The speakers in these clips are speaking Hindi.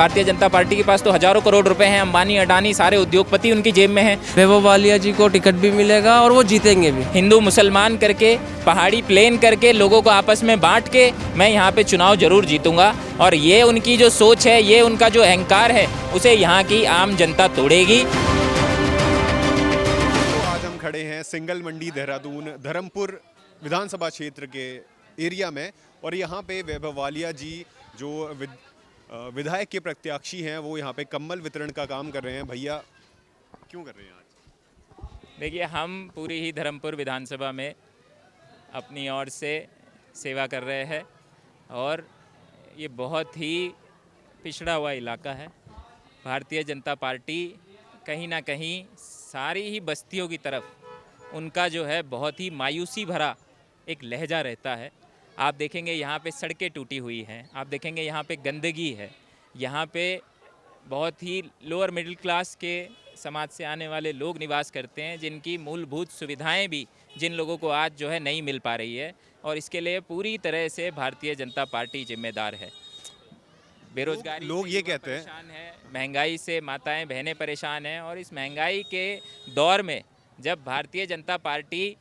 भारतीय जनता पार्टी के पास तो हजारों करोड़ रुपए हैं, अंबानी अडानी सारे उद्योगपति उनकी जेब में हैं। वैभव वालिया जी को टिकट भी मिलेगा और वो जीतेंगे भी। हिंदू मुसलमान करके, पहाड़ी प्लेन करके, लोगों को आपस में बांट के मैं यहाँ पे चुनाव जरूर जीतूंगा। और ये उनकी जो सोच है, ये उनका जो अहंकार है, उसे यहाँ की आम जनता तोड़ेगी। आज हम खड़े हैं सिंगल मंडी देहरादून धर्मपुर विधानसभा क्षेत्र के एरिया में, और यहाँ पे वैभव वालिया जी जो विधायक के प्रत्याशी हैं वो यहाँ पे कम्बल वितरण का काम कर रहे हैं। भैया क्यों कर रहे हैं आज? देखिए, हम पूरी ही धर्मपुर विधानसभा में अपनी ओर से सेवा कर रहे हैं और ये बहुत ही पिछड़ा हुआ इलाका है। भारतीय जनता पार्टी कहीं ना कहीं सारी ही बस्तियों की तरफ उनका जो है बहुत ही मायूसी भरा एक लहजा रहता है। आप देखेंगे यहाँ पे सड़कें टूटी हुई हैं, आप देखेंगे यहाँ पे गंदगी है, यहाँ पे बहुत ही लोअर मिडिल क्लास के समाज से आने वाले लोग निवास करते हैं, जिनकी मूलभूत सुविधाएं भी जिन लोगों को आज जो है नहीं मिल पा रही है। और इसके लिए पूरी तरह से भारतीय जनता पार्टी जिम्मेदार है। बेरोजगारी लोग ये कहते हैं, परेशान है, महंगाई से माताएं बहनें परेशान हैं। और इस महंगाई के दौर में जब भारतीय जनता पार्टी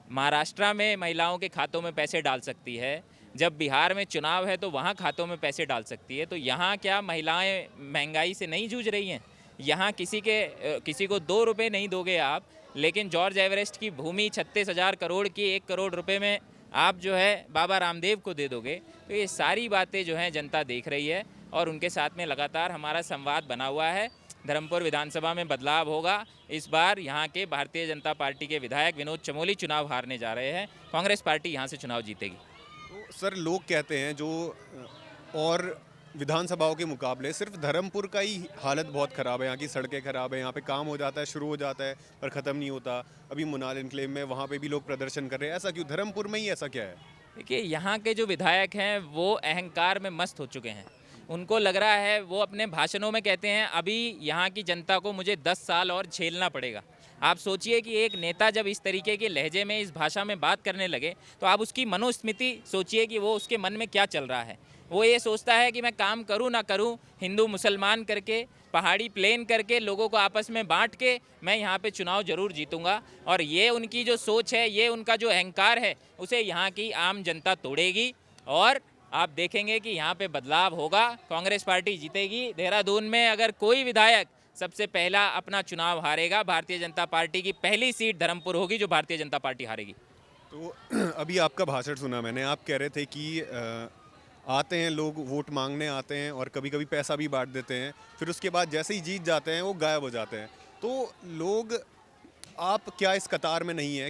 महाराष्ट्र में महिलाओं के खातों में पैसे डाल सकती है, जब बिहार में चुनाव है तो वहाँ खातों में पैसे डाल सकती है, तो यहाँ क्या महिलाएं महंगाई से नहीं जूझ रही हैं? यहाँ किसी को 2 रुपये नहीं दोगे आप, लेकिन जॉर्ज एवरेस्ट की भूमि 36,000 करोड़ की 1 करोड़ रुपए में आप जो है बाबा रामदेव को दे दोगे। तो ये सारी बातें जो हैं जनता देख रही है और उनके साथ में लगातार हमारा संवाद बना हुआ है। धर्मपुर विधानसभा में बदलाव होगा। इस बार यहाँ के भारतीय जनता पार्टी के विधायक विनोद चमोली चुनाव हारने जा रहे हैं। कांग्रेस पार्टी यहाँ से चुनाव जीतेगी। तो सर लोग कहते हैं जो और विधानसभाओं के मुकाबले सिर्फ धर्मपुर का ही हालत बहुत ख़राब है, यहाँ की सड़कें ख़राब है, यहाँ पे काम हो जाता है, शुरू हो जाता है पर ख़त्म नहीं होता। अभी मुनाल इनक्लेव में वहाँ पे भी लोग प्रदर्शन कर रहे हैं, ऐसा क्यों? धर्मपुर में ही ऐसा क्या है? देखिए, यहाँ के जो विधायक हैं वो अहंकार में मस्त हो चुके हैं। उनको लग रहा है, वो अपने भाषणों में कहते हैं अभी यहाँ की जनता को मुझे 10 साल और झेलना पड़ेगा। आप सोचिए कि एक नेता जब इस तरीके के लहजे में, इस भाषा में बात करने लगे, तो आप उसकी मनोस्मृति सोचिए कि वो उसके मन में क्या चल रहा है। वो ये सोचता है कि मैं काम करूं ना करूं, हिंदू मुसलमान करके, पहाड़ी प्लेन करके, लोगों को आपस में बांट के मैं यहाँ पे चुनाव जरूर जीतूंगा। और ये उनकी जो सोच है, ये उनका जो अहंकार है, उसे यहाँ की आम जनता तोड़ेगी। और आप देखेंगे कि यहाँ पे बदलाव होगा, कांग्रेस पार्टी जीतेगी। देहरादून में अगर कोई विधायक सबसे पहला अपना चुनाव हारेगा, भारतीय जनता पार्टी की पहली सीट धर्मपुर होगी जो भारतीय जनता पार्टी हारेगी। तो अभी आपका भाषण सुना मैंने, आप कह रहे थे कि आते हैं लोग, वोट मांगने आते हैं और कभी कभी पैसा भी बांट देते हैं, फिर उसके बाद जैसे ही जीत जाते हैं वो गायब हो जाते हैं। तो लोग, आप क्या इस कतार में नहीं है?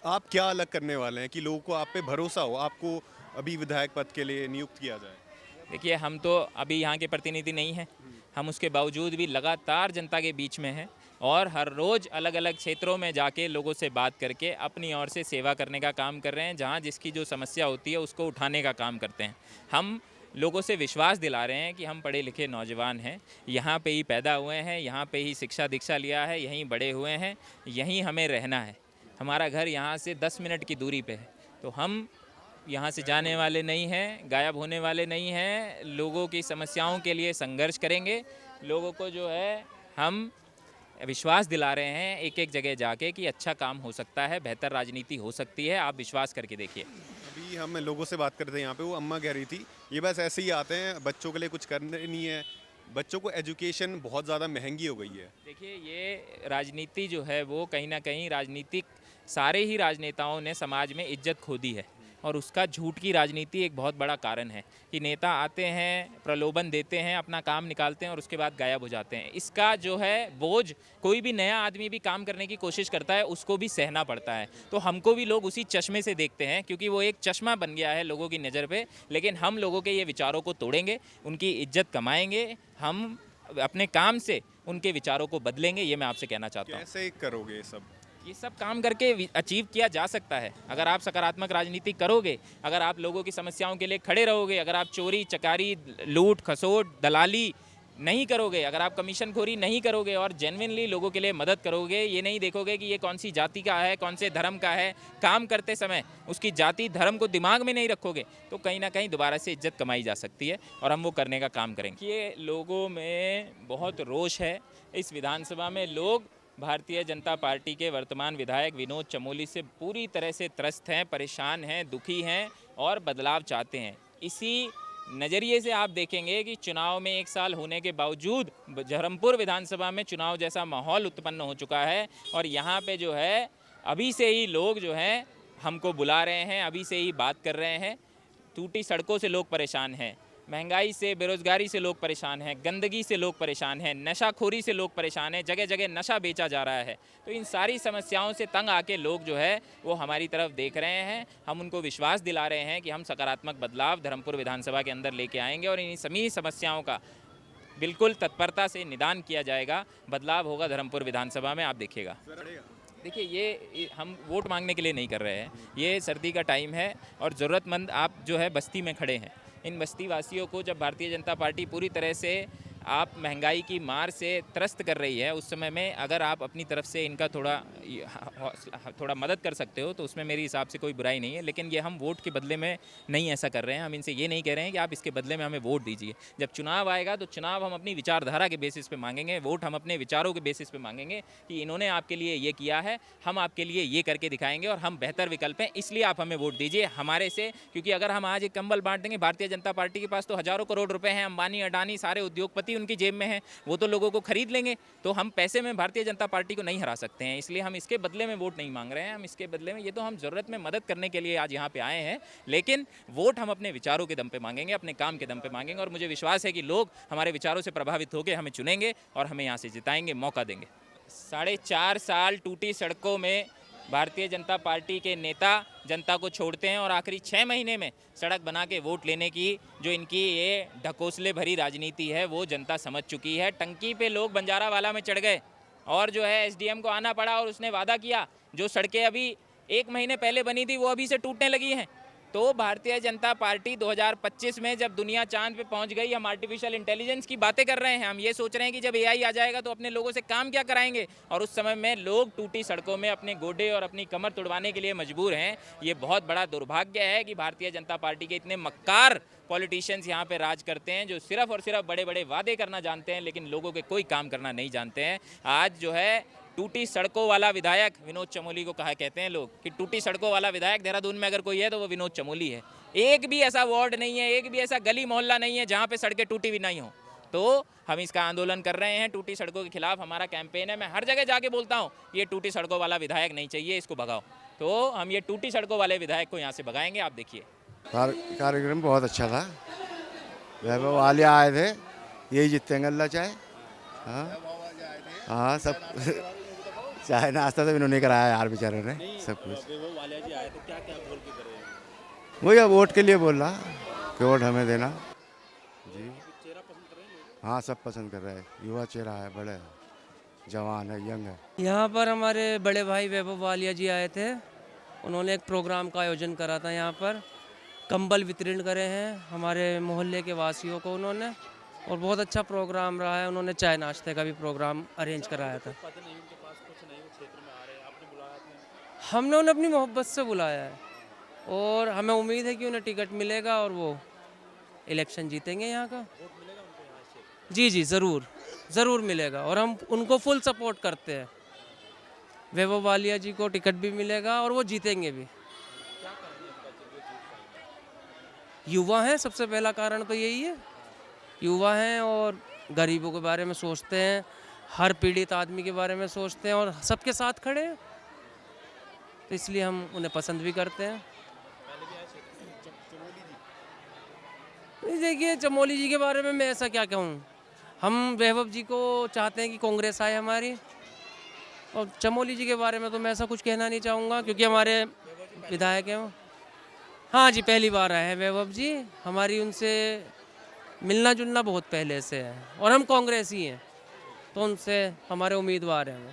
आप क्या अलग करने वाले हैं कि लोगों को आप पे भरोसा हो, आपको अभी विधायक पद के लिए नियुक्त किया जाए? देखिए, हम तो अभी यहाँ के प्रतिनिधि नहीं हैं, हम उसके बावजूद भी लगातार जनता के बीच में हैं और हर रोज़ अलग अलग क्षेत्रों में जाके लोगों से बात करके अपनी ओर से सेवा करने का काम कर रहे हैं। जहाँ जिसकी जो समस्या होती है उसको उठाने का काम करते हैं। हम लोगों से विश्वास दिला रहे हैं कि हम पढ़े लिखे नौजवान हैं, यहाँ पे ही पैदा हुए हैं, यहाँ पे ही शिक्षा दीक्षा लिया है, यहीं बड़े हुए हैं, यहीं हमें रहना है। हमारा घर यहाँ से 10 मिनट की दूरी पे है, तो हम यहाँ से जाने वाले नहीं हैं, गायब होने वाले नहीं हैं। लोगों की समस्याओं के लिए संघर्ष करेंगे। लोगों को जो है हम विश्वास दिला रहे हैं एक एक जगह जाके कि अच्छा काम हो सकता है, बेहतर राजनीति हो सकती है। आप विश्वास करके देखिए। अभी हम लोगों से बात करते हैं यहाँ पे, वो अम्मा कह रही थी ये बस ऐसे ही आते हैं, बच्चों के लिए कुछ करने नहीं है, बच्चों को एजुकेशन बहुत ज़्यादा महंगी हो गई है। देखिए, ये राजनीति जो है वो कहीं ना कहीं राजनीतिक, सारे ही राजनेताओं ने समाज में इज्जत खो दी है और उसका झूठ की राजनीति एक बहुत बड़ा कारण है कि नेता आते हैं, प्रलोभन देते हैं, अपना काम निकालते हैं और उसके बाद गायब हो जाते हैं। इसका जो है बोझ कोई भी नया आदमी भी काम करने की कोशिश करता है, उसको भी सहना पड़ता है। तो हमको भी लोग उसी चश्मे से देखते हैं, क्योंकि वो एक चश्मा बन गया है लोगों की नज़र पे। लेकिन हम लोगों के ये विचारों को तोड़ेंगे, उनकी इज्जत कमाएंगे, हम अपने काम से उनके विचारों को बदलेंगे। ये मैं आपसे कहना चाहता हूँ। कैसे करोगे ये सब? ये सब काम करके अचीव किया जा सकता है। अगर आप सकारात्मक राजनीति करोगे, अगर आप लोगों की समस्याओं के लिए खड़े रहोगे, अगर आप चोरी चकारी, लूट खसोट, दलाली, नहीं करोगे, अगर आप कमीशनखोरी नहीं करोगे और जेन्युइनली लोगों के लिए मदद करोगे, ये नहीं देखोगे कि ये कौन सी जाति का है, कौन से धर्म का है, काम करते समय उसकी जाति धर्म को दिमाग में नहीं रखोगे, तो कहीं ना कहीं दोबारा से इज्जत कमाई जा सकती है और हम वो करने का काम करेंगे। ये लोगों में बहुत रोष है। इस विधानसभा में लोग भारतीय जनता पार्टी के वर्तमान विधायक विनोद चमोली से पूरी तरह से त्रस्त हैं, परेशान हैं, दुखी हैं और बदलाव चाहते हैं। इसी नज़रिए से आप देखेंगे कि चुनाव में 1 साल होने के बावजूद धर्मपुर विधानसभा में चुनाव जैसा माहौल उत्पन्न हो चुका है और यहाँ पे जो है अभी से ही लोग जो हैं हमको बुला रहे हैं, अभी से ही बात कर रहे हैं। टूटी सड़कों से लोग परेशान हैं, महंगाई से, बेरोजगारी से लोग परेशान हैं, गंदगी से लोग परेशान हैं, नशाखोरी से लोग परेशान हैं, जगह जगह नशा बेचा जा रहा है। तो इन सारी समस्याओं से तंग आके लोग जो है वो हमारी तरफ देख रहे हैं। हम उनको विश्वास दिला रहे हैं कि हम सकारात्मक बदलाव धर्मपुर विधानसभा के अंदर लेके आएंगे और इन सभी समस्याओं का बिल्कुल तत्परता से निदान किया जाएगा। बदलाव होगा धर्मपुर विधानसभा में, आप देखिएगा। देखिए, ये हम वोट मांगने के लिए नहीं कर रहे हैं। ये सर्दी का टाइम है और ज़रूरतमंद आप जो है बस्ती में खड़े हैं। इन बस्ती वासियों को जब भारतीय जनता पार्टी पूरी तरह से आप महंगाई की मार से त्रस्त कर रही है, उस समय में अगर आप अपनी तरफ से इनका थोड़ा मदद कर सकते हो तो उसमें मेरे हिसाब से कोई बुराई नहीं है। लेकिन ये हम वोट के बदले में नहीं ऐसा कर रहे हैं। हम इनसे ये नहीं कह रहे हैं कि आप इसके बदले में हमें वोट दीजिए। जब चुनाव आएगा तो चुनाव हम अपनी विचारधारा के बेसिस पे मांगेंगे, वोट हम अपने विचारों के बेसिस पे मांगेंगे कि इन्होंने आपके लिए ये किया है, हम आपके लिए ये करके दिखाएंगे और हम बेहतर विकल्प हैं, इसलिए आप हमें वोट दीजिए हमारे से। क्योंकि अगर हम आज एक कंबल बांट देंगे, भारतीय जनता पार्टी के पास तो हज़ारों करोड़ रुपए हैं, अंबानी अडानी सारे उद्योगपति उनकी जेब में हैं, वो तो लोगों को खरीद लेंगे। तो हम पैसे में भारतीय जनता पार्टी को नहीं हरा सकते हैं, इसलिए हम इसके बदले में वोट नहीं मांग रहे हैं। हम इसके बदले में, ये तो हम ज़रूरत में मदद करने के लिए आज यहाँ पे आए हैं, लेकिन वोट हम अपने विचारों के दम पे मांगेंगे, अपने काम के दम पे मांगेंगे। और मुझे विश्वास है कि लोग हमारे विचारों से प्रभावित होकर हमें चुनेंगे और हमें यहाँ से जिताएंगे, मौका देंगे। 4.5 साल टूटी सड़कों में भारतीय जनता पार्टी के नेता जनता को छोड़ते हैं और आखिरी 6 महीने में सड़क बना के वोट लेने की जो इनकी ये ढकोसले भरी राजनीति है वो जनता समझ चुकी है। टंकी पे लोग बंजारावाला में चढ़ गए और जो है एसडीएम को आना पड़ा और उसने वादा किया जो सड़कें अभी 1 महीने पहले बनी थी वो अभी से टूटने लगी हैं। तो भारतीय जनता पार्टी 2025 में जब दुनिया चांद पे पहुंच गई, हम आर्टिफिशियल इंटेलिजेंस की बातें कर रहे हैं। हम ये सोच रहे हैं कि जब एआई आ जाएगा तो अपने लोगों से काम क्या कराएंगे, और उस समय में लोग टूटी सड़कों में अपने गोडे और अपनी कमर तुड़वाने के लिए मजबूर हैं। ये बहुत बड़ा दुर्भाग्य है कि भारतीय जनता पार्टी के इतने मक्कार पॉलिटिशियंस यहाँ पे राज करते हैं जो सिर्फ और सिर्फ बड़े बड़े वादे करना जानते हैं लेकिन लोगों के कोई काम करना नहीं जानते हैं। आज जो है टूटी सड़कों वाला विधायक विनोद चमोली को कहा कहते हैं लोग कि टूटी सड़कों वाला विधायक देहरादून में अगर कोई है तो वो विनोद चमोली है। एक भी ऐसा वार्ड नहीं है, एक भी ऐसा गली मोहल्ला नहीं है जहाँ पे सड़कें टूटी भी नहीं हो। तो हम इसका आंदोलन कर रहे हैं, टूटी सड़कों के खिलाफ हमारा कैंपेन है। मैं हर जगह जाके बोलता हूँ ये टूटी सड़कों वाला विधायक नहीं चाहिए, इसको भगाओ। तो हम ये टूटी सड़कों वाले विधायक को यहाँ से भगाएंगे, आप देखिए। कार्यक्रम बहुत अच्छा था, वैभव वाले आए थे, यही जीतेंगे अल्लाह चाहे। हाँ सब चाहे नाश्ता तो इन्होंने कराया यार बेचारे ने सब कुछ। वही अब वोट के लिए बोल रहा कि वोट हमें देना जी। हाँ सब पसंद कर रहे हैं, युवा चेहरा है, बड़े जवान है, यंग है। यहाँ पर हमारे बड़े भाई वैभव वालिया जी आए थे, उन्होंने एक प्रोग्राम का आयोजन करा था। यहाँ पर कंबल वितरण करे हैं हमारे मोहल्ले के वासियों को उन्होंने, और बहुत अच्छा प्रोग्राम रहा है। उन्होंने चाय नाश्ते का भी प्रोग्राम अरेंज कराया था। हमने उन्हें अपनी मोहब्बत से बुलाया है और हमें उम्मीद है कि उन्हें टिकट मिलेगा और वो इलेक्शन जीतेंगे यहाँ का। जी जी ज़रूर मिलेगा और हम उनको फुल सपोर्ट करते हैं। वैभव वालिया जी को टिकट भी मिलेगा और वो जीतेंगे भी। युवा हैं, सबसे पहला कारण तो यही है, युवा हैं और गरीबों के बारे में सोचते हैं, हर पीड़ित आदमी के बारे में सोचते हैं और सबके साथ खड़े हैं, तो इसलिए हम उन्हें पसंद भी करते हैं। देखिए चमोली जी के बारे में मैं ऐसा क्या कहूँ, हम वैभव जी को चाहते हैं कि कांग्रेस आए हमारी, और चमोली जी के बारे में तो मैं ऐसा कुछ कहना नहीं चाहूँगा क्योंकि हमारे विधायक हैं वो। हाँ जी, पहली बार आए हैं वैभव जी, हमारी उनसे मिलना जुलना बहुत पहले से है और हम कांग्रेस ही हैं, तो उनसे हमारे उम्मीदवार हैं वो।